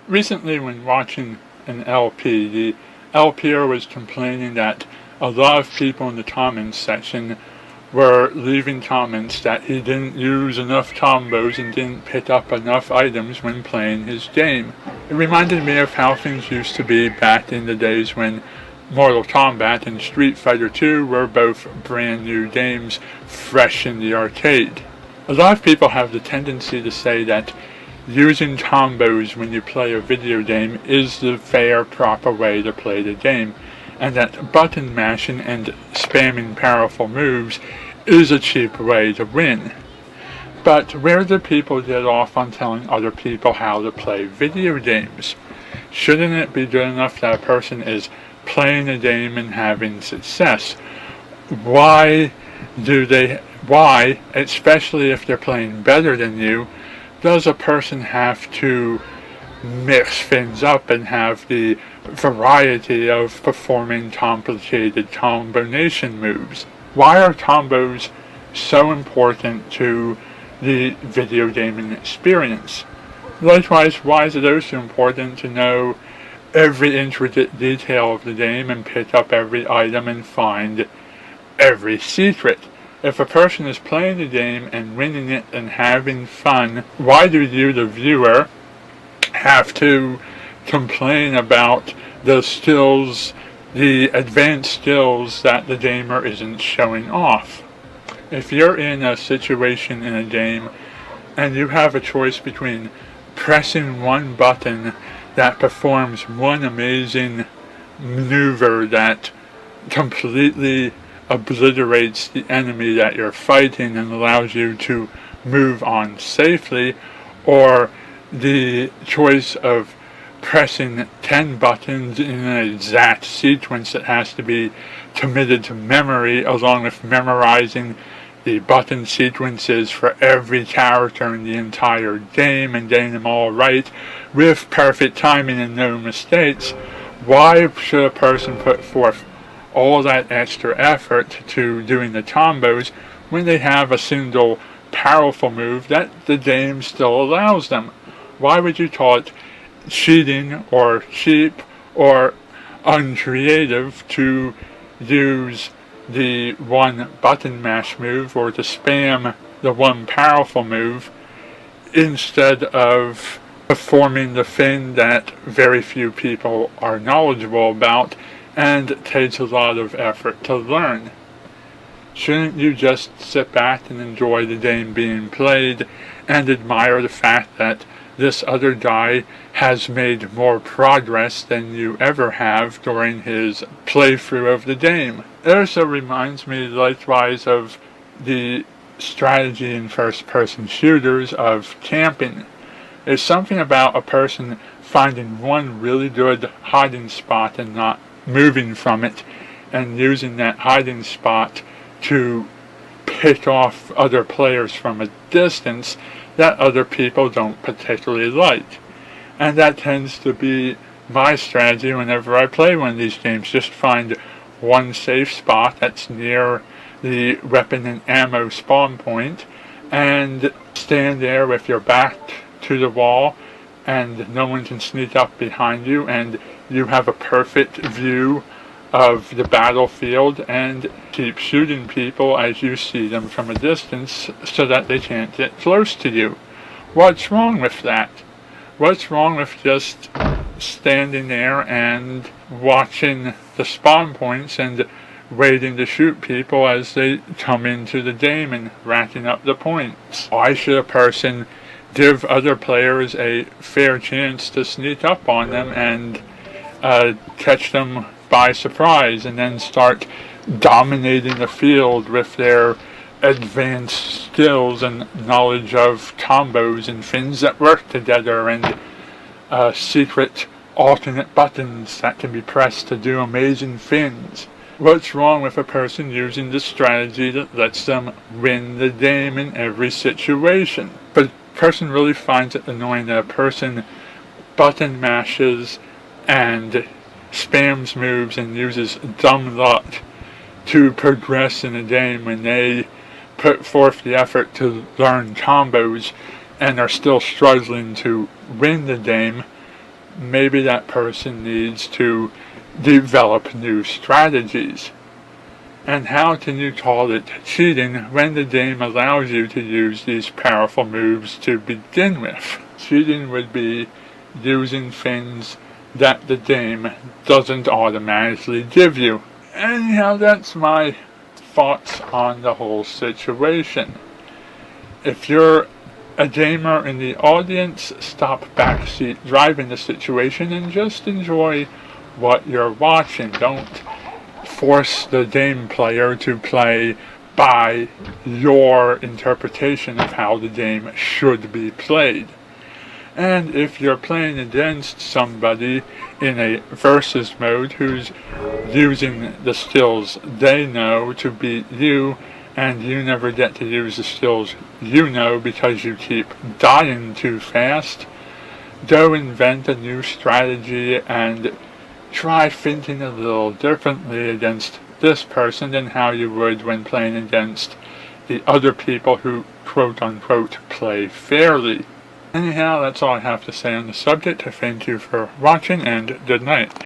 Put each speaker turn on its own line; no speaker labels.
Recently, when watching an LP, the LPer was complaining that a lot of people in the comments section were leaving comments that he didn't use enough combos and didn't pick up enough items when playing his game. It reminded me of how things used to be back in the days when Mortal Kombat and Street Fighter II were both brand new games, fresh in the arcade. A lot of people have the tendency to say that using combos when you play a video game is the fair, proper way to play the game, and that button mashing and spamming powerful moves is a cheap way to win. But where do people get off on telling other people how to play video games? Shouldn't it be good enough that a person is playing a game and having success? Why, especially if they're playing better than you, does a person have to mix things up and have the variety of performing complicated combination moves? Why are combos so important to the video gaming experience? Likewise, why is it also important to know every intricate detail of the game and pick up every item and find every secret? If a person is playing the game and winning it and having fun, why do you, the viewer, have to complain about the skills, the advanced skills that the gamer isn't showing off? If you're in a situation in a game and you have a choice between pressing one button that performs one amazing maneuver that completely obliterates the enemy that you're fighting and allows you to move on safely, or the choice of pressing 10 buttons in an exact sequence that has to be committed to memory, along with memorizing the button sequences for every character in the entire game and getting them all right with perfect timing and no mistakes. Why should a person put forth all that extra effort to doing the combos when they have a single powerful move that the game still allows them? Why would you call it cheating or cheap or uncreative to use the one button mash move or to spam the one powerful move instead of performing the thing that very few people are knowledgeable about and takes a lot of effort to learn? Shouldn't you just sit back and enjoy the game being played and admire the fact that this other guy has made more progress than you ever have during his playthrough of the game? It also reminds me likewise of the strategy in first-person shooters of camping. There's something about a person finding one really good hiding spot and not moving from it, and using that hiding spot to pick off other players from a distance that other people don't particularly like. And that tends to be my strategy whenever I play one of these games. Just find one safe spot that's near the weapon and ammo spawn point and stand there with your back to the wall and no one can sneak up behind you, and you have a perfect view of the battlefield and keep shooting people as you see them from a distance so that they can't get close to you. What's wrong with that? What's wrong with just standing there and watching the spawn points and waiting to shoot people as they come into the game and racking up the points? Why should a person give other players a fair chance to sneak up on them and catch them by surprise and then start dominating the field with their advanced skills and knowledge of combos and things that work together and secret alternate buttons that can be pressed to do amazing things? What's wrong with a person using the strategy that lets them win the game in every situation? But a person really finds it annoying that a person button mashes and spams moves and uses dumb luck to progress in a game when they put forth the effort to learn combos and are still struggling to win the game. maybe that person needs to develop new strategies. And how can you call it cheating when the game allows you to use these powerful moves to begin with? Cheating would be using things that the game doesn't automatically give you. Anyhow, that's my thoughts on the whole situation. If you're a gamer in the audience, stop backseat driving the situation and just enjoy what you're watching. Don't force the game player to play by your interpretation of how the game should be played. And if you're playing against somebody in a versus mode who's using the skills they know to beat you, and you never get to use the skills you know because you keep dying too fast, go invent a new strategy and try thinking a little differently against this person than how you would when playing against the other people who quote-unquote play fairly. Anyhow, that's all I have to say on the subject. Thank you for watching, and good night.